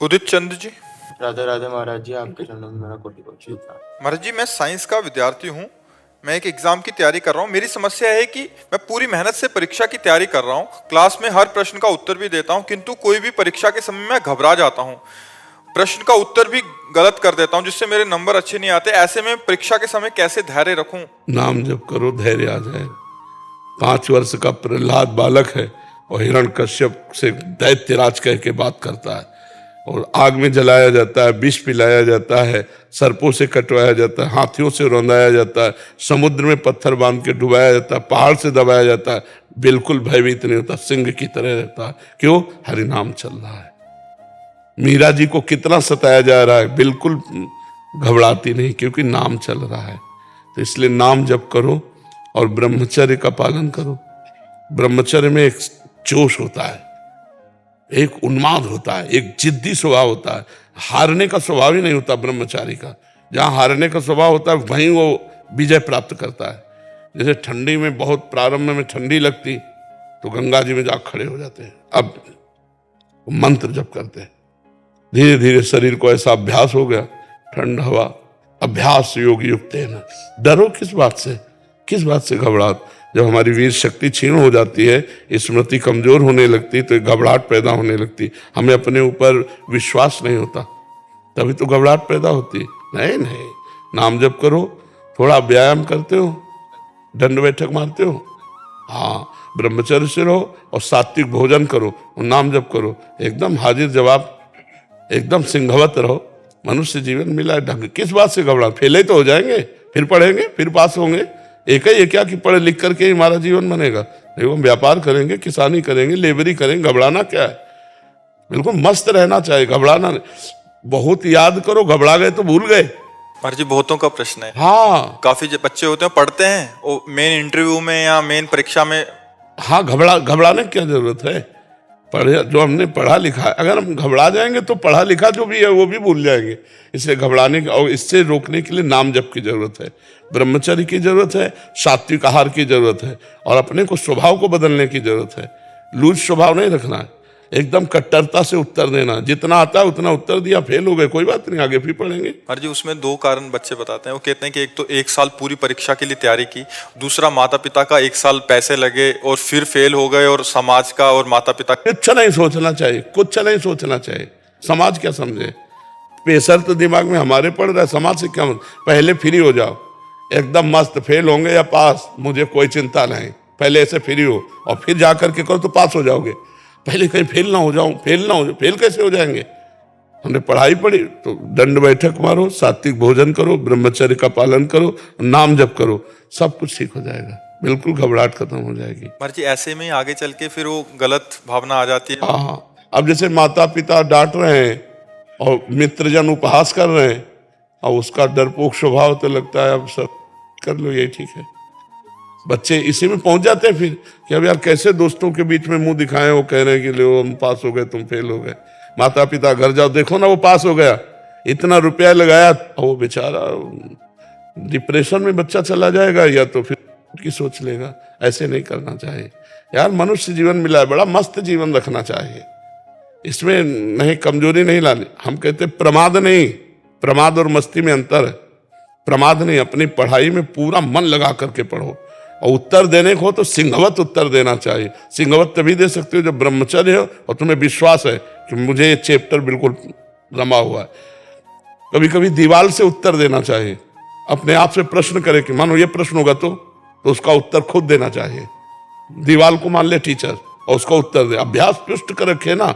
उदित चंद जी। राधे राधे महाराज जी, आपके चरणों में मेरा कोटि कोटि प्रणाम। महाराज जी, मैं साइंस का विद्यार्थी हूँ। मैं एक एग्जाम की तैयारी कर रहा हूँ। मेरी समस्या है कि मैं पूरी मेहनत से परीक्षा की तैयारी कर रहा हूँ, क्लास में हर प्रश्न का उत्तर भी देता हूँ, किंतु कोई भी परीक्षा के समय मैं घबरा जाता हूँ, प्रश्न का उत्तर भी गलत कर देता हूँ, जिससे मेरे नंबर अच्छे नहीं आते। ऐसे में परीक्षा के समय कैसे धैर्य रखूं? नाम जप करो, धैर्य आ जाए। 5 वर्ष का प्रहलाद बालक है और हिरण्यकश्यप से दैत्यराज कह के बात करता है, और आग में जलाया जाता है, विष पिलाया जाता है, सर्पों से कटवाया जाता है, हाथियों से रौंदाया जाता है, समुद्र में पत्थर बांध के डुबाया जाता है, पहाड़ से दबाया जाता है, बिल्कुल भयभीत नहीं होता, सिंह की तरह रहता है। क्यों? हरि नाम चल रहा है। मीरा जी को कितना सताया जा रहा है, बिल्कुल घबराती नहीं, क्योंकि नाम चल रहा है। तो इसलिए नाम जप करो और ब्रह्मचर्य का पालन करो। ब्रह्मचर्य में एक जोश होता है, एक उन्माद होता है, एक जिद्दी स्वभाव होता है। हारने का स्वभाव ही नहीं होता ब्रह्मचारी का। जहां हारने का स्वभाव होता है वहीं वो विजय प्राप्त करता है। जैसे ठंडी में, बहुत प्रारंभ में ठंडी लगती तो गंगा जी में जा खड़े हो जाते हैं, अब मंत्र जप करते हैं। धीरे धीरे शरीर को ऐसा अभ्यास हो गया, ठंड हवा अभ्यास योग युक्त है ना। डरो किस बात से, किस बात से घबराहट? जब हमारी वीर शक्ति क्षीण हो जाती है, स्मृति कमजोर होने लगती, तो घबराहट पैदा होने लगती। हमें अपने ऊपर विश्वास नहीं होता, तभी तो घबराहट पैदा होती। नहीं नहीं, नाम जप करो, थोड़ा व्यायाम करते हो, दंड बैठक मारते हो, हाँ, ब्रह्मचर्य से रहो और सात्विक भोजन करो और नाम जप करो। एकदम हाजिर जवाब, एकदम सिंहवत रहो। मनुष्य जीवन मिला है ढंग, किस बात से घबरा? फेले तो हो जाएंगे, फिर पढ़ेंगे, फिर पास होंगे। एक ही है क्या कि पढ़ लिख करके ही हमारा जीवन बनेगा? नहीं, हम व्यापार करेंगे, किसानी करेंगे, लेबरी करेंगे। घबराना क्या है? बिल्कुल मस्त रहना चाहिए, घबराना नहीं। बहुत याद करो, घबरा गए तो भूल गए। महाराज जी, बहुतों का प्रश्न है। हाँ, काफी जो बच्चे होते हैं पढ़ते हैं, वो मेन इंटरव्यू में या मेन परीक्षा में। हाँ, घबराने की क्या जरूरत है? पढ़े जो हमने पढ़ा लिखा है, अगर हम घबरा जाएंगे तो पढ़ा लिखा जो भी है वो भी भूल जाएंगे। इसलिए घबराने की और इससे रोकने के लिए नाम जप की जरूरत है, ब्रह्मचर्य की जरूरत है, सात्विक आहार की जरूरत है, और अपने को स्वभाव को बदलने की जरूरत है। लूज स्वभाव नहीं रखना है, एकदम कट्टरता से उत्तर देना। जितना आता है उतना उत्तर दिया, फेल हो गए, कोई बात नहीं, आगे फिर पढ़ेंगे। महाराज जी, उसमें 2 कारण बच्चे बताते हैं। वो कहते हैं कि एक तो 1 साल पूरी परीक्षा के लिए तैयारी की, दूसरा माता पिता का 1 साल पैसे लगे और फिर फेल हो गए, और समाज का और माता पिता। कुछ नहीं सोचना चाहिए, कुछ नहीं सोचना चाहिए। समाज क्या समझे? प्रेशर तो दिमाग में हमारे पड़ रहा है, समाज से क्या मतलब? पहले फ्री हो जाओ, एकदम मस्त, फेल होंगे या पास मुझे कोई चिंता नहीं। पहले ऐसे फ्री हो और फिर जा करके करो तो पास हो जाओगे। पहले कहीं फेल ना हो जाऊं, फेल ना हो जाऊं, फेल कैसे हो जाएंगे? हमने पढ़ाई पढ़ी तो दंड बैठक मारो, सात्विक भोजन करो, ब्रह्मचर्य का पालन करो, नाम जप करो, सब कुछ ठीक हो जाएगा। बिल्कुल घबराहट खत्म हो जाएगी। महाराज जी, ऐसे में आगे चल के फिर वो गलत भावना आ जाती है। हाँ, अब जैसे माता पिता डांट रहे हैं और मित्रजन उपहास कर रहे हैं, और उसका डरपोक स्वभाव, तो लगता है अब सब कर लो, यही ठीक है। बच्चे इसी में पहुंच जाते हैं फिर कि अब यार कैसे दोस्तों के बीच में मुंह दिखाएं, वो कह रहे हैं कि लो हम पास हो गए, तुम फेल हो गए। माता पिता घर जाओ, देखो ना वो पास हो गया, इतना रुपया लगाया, और वो बेचारा डिप्रेशन में बच्चा चला जाएगा, या तो फिर की सोच लेगा। ऐसे नहीं करना चाहिए यार। मनुष्य जीवन मिला है, बड़ा मस्त जीवन रखना चाहिए, इसमें नहीं कमजोरी नहीं लानी। हम कहते प्रमाद नहीं, प्रमाद और मस्ती में अंतर है। प्रमाद नहीं, अपनी पढ़ाई में पूरा मन लगा करके पढ़ो, और उत्तर देने को हो तो सिंहवत उत्तर देना चाहिए। सिंहवत तभी दे सकते हो जब ब्रह्मचर्य हो और तुम्हें विश्वास है कि मुझे ये चैप्टर बिल्कुल रमा हुआ है। कभी कभी दीवार से उत्तर देना चाहिए, अपने आप से प्रश्न करे कि मानो ये प्रश्न होगा तो उसका उत्तर खुद देना चाहिए। दीवार को मान ले टीचर और उसका उत्तर दे, अभ्यास पुष्ट कर रखे ना।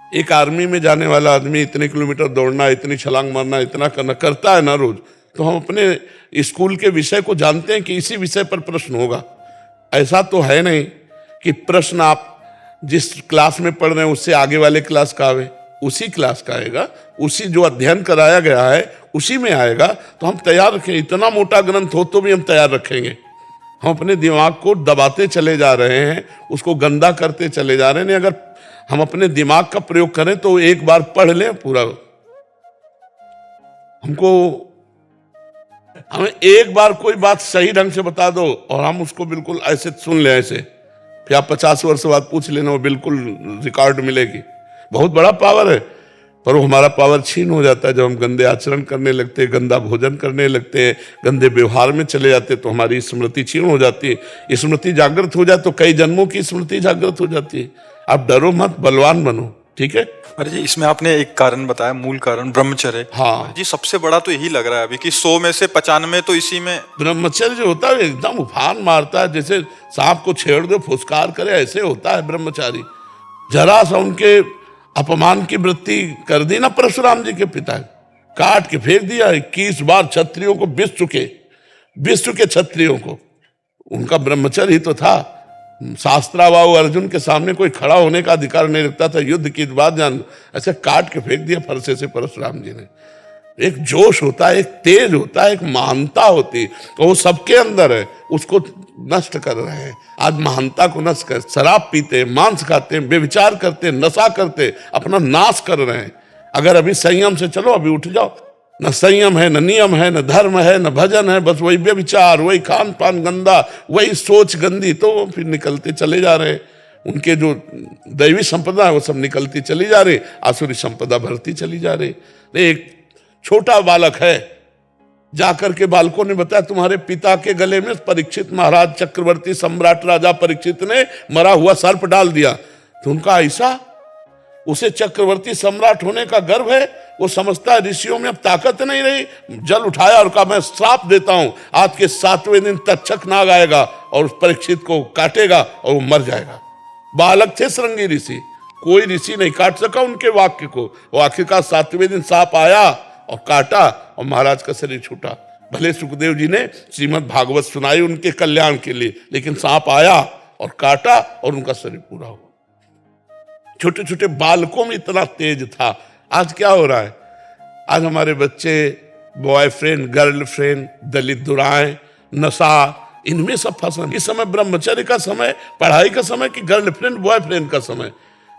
एक आर्मी में जाने वाला आदमी इतने किलोमीटर दौड़ना, इतनी छलांग मारना, इतना करना करता है ना रोज, तो हम अपने स्कूल के विषय को जानते हैं कि इसी विषय पर प्रश्न होगा। ऐसा तो है नहीं कि प्रश्न आप जिस क्लास में पढ़ रहे हैं उससे आगे वाले क्लास का आवे, उसी क्लास का आएगा, उसी जो अध्ययन कराया गया है उसी में आएगा। तो हम तैयार रखें, इतना मोटा ग्रंथ हो तो भी हम तैयार रखेंगे। हम अपने दिमाग को दबाते चले जा रहे हैं, उसको गंदा करते चले जा रहे हैं। अगर हम अपने दिमाग का प्रयोग करें तो एक बार पढ़ लें पूरा। हमें एक बार कोई बात सही ढंग से बता दो और हम उसको बिल्कुल ऐसे सुन लें, ऐसे फिर आप 50 वर्ष बाद पूछ लेना, वो बिल्कुल रिकॉर्ड मिलेगी। बहुत बड़ा पावर है, पर वो हमारा पावर छीन हो जाता है जब हम गंदे आचरण करने लगते हैं, गंदा भोजन करने लगते हैं, गंदे व्यवहार में चले जाते हैं, तो हमारी स्मृति छीन हो जाती है। स्मृति जागृत हो जाए तो कई जन्मों की स्मृति जागृत हो जाती है। आप डरो मत, बलवान बनो, ठीक है। महाराज जी इसमें आपने एक कारण बताया, मूल कारण ब्रह्मचर्य। हाँ जी सबसे बड़ा तो यही लग रहा है अभी कि 100 में से 95 तो इसी में। ब्रह्मचर्य जो होता है एकदम उफान मारता है, जैसे सांप को छेड़ दो फुसकार करे, ऐसे होता है ब्रह्मचारी। जरा सा उनके अपमान की वृत्ति कर दी ना परशुराम जी के पिता, काट के फेंक दिया। 21 बार क्षत्रियों को विश्व के क्षत्रियों को, उनका ब्रह्मचर्य ही तो था। शास्त्राबाहु अर्जुन के सामने कोई खड़ा होने का अधिकार नहीं रखता था, युद्ध की बात जान, ऐसे काट के फेंक दिया फरसे से परशुराम जी ने। एक जोश होता है, एक तेज होता है, एक महानता होती है, तो वो सबके अंदर है, उसको नष्ट कर रहे हैं। आज महानता को नष्ट कर, शराब पीते, मांस खाते, बेविचार करते, नशा करते, अपना नाश कर रहे हैं। अगर अभी संयम से चलो, अभी उठ जाओ। न संयम है, न नियम है, न धर्म है, न भजन है, बस वही व्यभिचार, वही खान पान गंदा, वही सोच गंदी, तो फिर निकलते चले जा रहे हैं। उनके जो दैवी संपदा है वो सब निकलती चली जा रही, आसुरी संपदा भरती चली जा रही। एक छोटा बालक है, जाकर के बालकों ने बताया तुम्हारे पिता के गले में परीक्षित महाराज चक्रवर्ती सम्राट राजा परीक्षित ने मरा हुआ सर्प डाल दिया। तो उनका ऐसा, उसे चक्रवर्ती सम्राट होने का गर्व है, वो समझता है ऋषियों में अब ताकत नहीं रही। जल उठाया और कहा मैं श्राप देता हूं, आज के 7वें दिन तक्षक नाग आएगा और उस परीक्षित को काटेगा और वो मर जाएगा। बालक थे श्रृंगी ऋषि, कोई ऋषि नहीं काट सका उनके वाक्य को। वो आखिरकार 7वें दिन सांप आया और काटा और महाराज का शरीर छूटा। भले सुखदेव जी ने श्रीमद् भागवत सुनाई उनके कल्याण के लिए, लेकिन सांप आया और काटा और उनका शरीर पूरा हुआ। छोटे छोटे बालकों में इतना तेज था। आज क्या हो रहा है? आज हमारे बच्चे बॉयफ्रेंड, गर्लफ्रेंड, दलित दुराएं, नशा, इनमें सब फंसे। इस समय ब्रह्मचर्य का समय, पढ़ाई का समय कि गर्लफ्रेंड बॉयफ्रेंड का समय?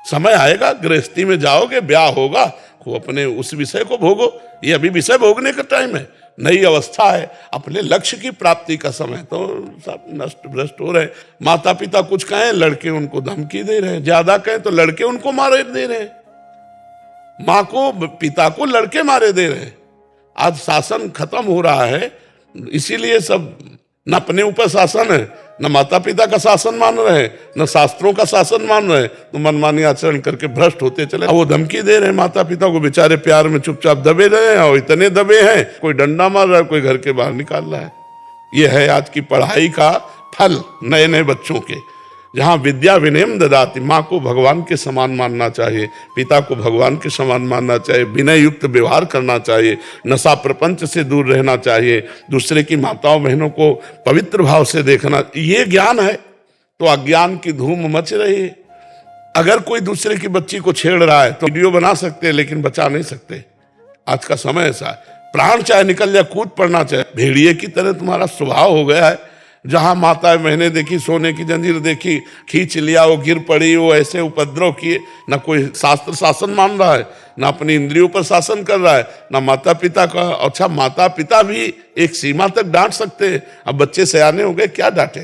समय आएगा, गृहस्थी में जाओगे, ब्याह होगा, वो अपने उस विषय को भोगो। ये अभी विषय भोगने का टाइम है, नई अवस्था है, अपने लक्ष्य की प्राप्ति का समय। तो सब नष्ट भ्रष्ट हो रहे। माता पिता कुछ कहें, लड़के उनको धमकी दे रहे हैं, ज्यादा कहें तो लड़के उनको मारे दे रहे हैं, माँ को पिता को लड़के मारे दे रहे हैं। आज शासन खत्म हो रहा है, इसीलिए सब न अपने ऊपर शासन है, न माता पिता का शासन मान रहे हैं, न शास्त्रों का शासन मान रहे हैं, तो मनमानी आचरण करके भ्रष्ट होते चले। वो धमकी दे रहे हैं माता पिता को, बेचारे प्यार में चुपचाप दबे रहे हैं, और इतने दबे हैं, कोई डंडा मार रहा है, कोई घर के बाहर निकाल रहा है। ये है आज की पढ़ाई का फल नए नए बच्चों के, जहाँ विद्या विनयम ददाति। माँ को भगवान के समान मानना चाहिए, पिता को भगवान के समान मानना चाहिए, विनय युक्त व्यवहार करना चाहिए, नशा प्रपंच से दूर रहना चाहिए, दूसरे की माताओं बहनों को पवित्र भाव से देखना। ये ज्ञान है। तो अज्ञान की धूम मच रही है। अगर कोई दूसरे की बच्ची को छेड़ रहा है तो वीडियो बना सकते हैं, लेकिन बचा नहीं सकते। आज का समय ऐसा है, प्राण चाहे निकल जाए, कूद पड़ना चाहे। भेड़िए की तरह तुम्हारा स्वभाव हो गया है। जहां माता मैंने देखी, सोने की जंजीर देखी, खींच लिया, वो गिर पड़ी, वो ऐसे उपद्रव किए। ना कोई शास्त्र शासन मान रहा है, ना अपनी इंद्रियों पर शासन कर रहा है, ना माता पिता का। अच्छा, माता पिता भी एक सीमा तक डांट सकते हैं, अब बच्चे सयाने हो गए, क्या डांटे?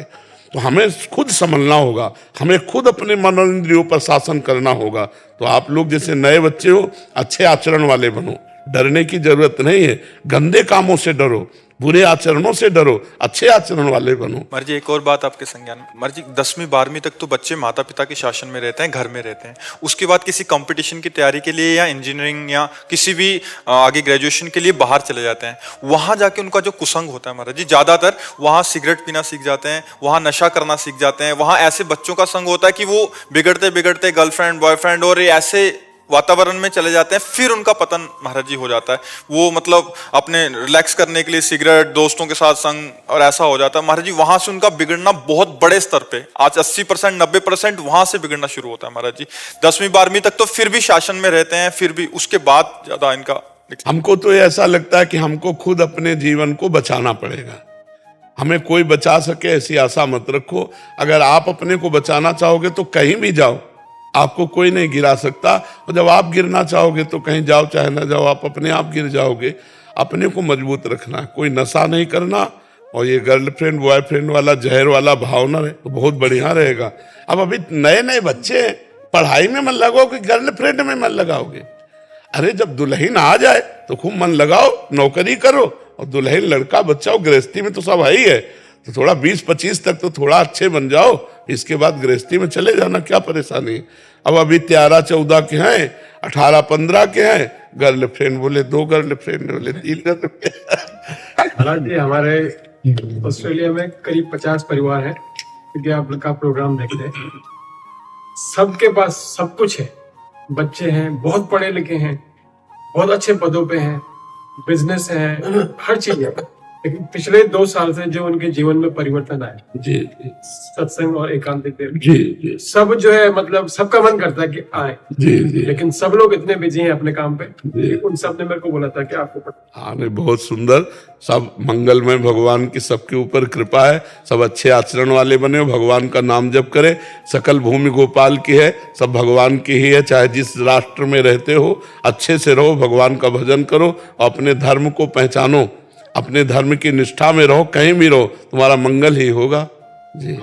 तो हमें खुद संभलना होगा, हमें खुद अपने मन और इंद्रियों पर शासन करना होगा। तो आप लोग जैसे नए बच्चे हो, अच्छे आचरण वाले बनो। डरने की जरूरत नहीं है, गंदे कामों से डरो, बुरे आचरणों से डरो, अच्छे आचरण वाले बनो। मर्जी एक और बात आपके संज्ञान में, मर्जी 10वीं 12वीं तक तो बच्चे माता पिता के शासन में रहते हैं, घर में रहते हैं। उसके बाद किसी कंपटीशन की तैयारी के लिए या इंजीनियरिंग या किसी भी आगे ग्रेजुएशन के लिए बाहर चले जाते हैं। वहां जाके उनका जो कुसंग होता है महाराज जी, ज्यादातर वहां सिगरेट पीना सीख जाते हैं, वहां नशा करना सीख जाते हैं। वहां ऐसे बच्चों का संग होता है कि वो बिगड़ते बिगड़ते गर्लफ्रेंड बॉयफ्रेंड और ऐसे वातावरण में चले जाते हैं, फिर उनका पतन महाराज जी हो जाता है। वो मतलब अपने रिलैक्स करने के लिए सिगरेट, दोस्तों के साथ संग, और ऐसा हो जाता है महाराज जी। वहां से उनका बिगड़ना बहुत बड़े स्तर पे, आज 80% 90% वहां से बिगड़ना शुरू होता है महाराज जी। 10वीं 12वीं तक तो फिर भी शासन में रहते हैं, फिर भी उसके बाद ज्यादा इनका। हमको तो ऐसा लगता है कि हमको खुद अपने जीवन को बचाना पड़ेगा। हमें कोई बचा सके ऐसी आशा मत रखो। अगर आप अपने को बचाना चाहोगे तो कहीं भी जाओ, आपको कोई नहीं गिरा सकता। और जब आप गिरना चाहोगे तो कहीं जाओ चाहे ना जाओ, आप अपने आप गिर जाओगे। अपने को मजबूत रखना, कोई नशा नहीं करना, और ये गर्लफ्रेंड बॉयफ्रेंड वाला जहर वाला भावना है तो बहुत बढ़िया रहेगा। अब अभी नए नए बच्चे हैं, पढ़ाई में मन लगाओ कि गर्लफ्रेंड में मन लगाओगे? अरे जब दुल्हन आ जाए तो खूब मन लगाओ, नौकरी करो, और दुल्हन लड़का बच्चा हो, गृहस्थी में तो सब है ही है, तो थोड़ा 20-25 तक तो थोड़ा अच्छे बन जाओ, इसके बाद गृहस्थी में चले जाना, क्या परेशानी। अब अभी 13-14 के हैं, 18-15 के हैं, गर्लफ्रेंड बोले 2 गर्लफ्रेंड बोले 3 गर्लफ्रेंड। हालांकि हमारे ऑस्ट्रेलिया में करीब 50 परिवार हैं, क्योंकि आप का प्रोग्राम देखते हैं, सबके पास सब कुछ है, बच्चे हैं, बहुत पढ़े लिखे हैं, बहुत अच्छे पदों पे हैं, बिजनेस है, हर चीज है। लेकिन पिछले 2 साल से जो उनके जीवन में परिवर्तन आया, जी जी सत्संग और एकांतिक देव, जी जी सब जो है मतलब सबका मन करता है कि आए, जी जी। लेकिन सब लोग इतने बिजी हैं अपने काम पे, जी। उन सब ने मेरे को बोला था कि आपको हाँ नहीं, बहुत सुंदर, सब मंगलमय, भगवान की सबके ऊपर कृपा है, सब अच्छे आचरण वाले बने हो, भगवान का नाम जप करे, सकल भूमि गोपाल की है, सब भगवान की ही है, चाहे जिस राष्ट्र में रहते हो अच्छे से रहो, भगवान का भजन करो, अपने धर्म को पहचानो, अपने धर्म की निष्ठा में रहो, कहीं भी रहो, तुम्हारा मंगल ही होगा। जी।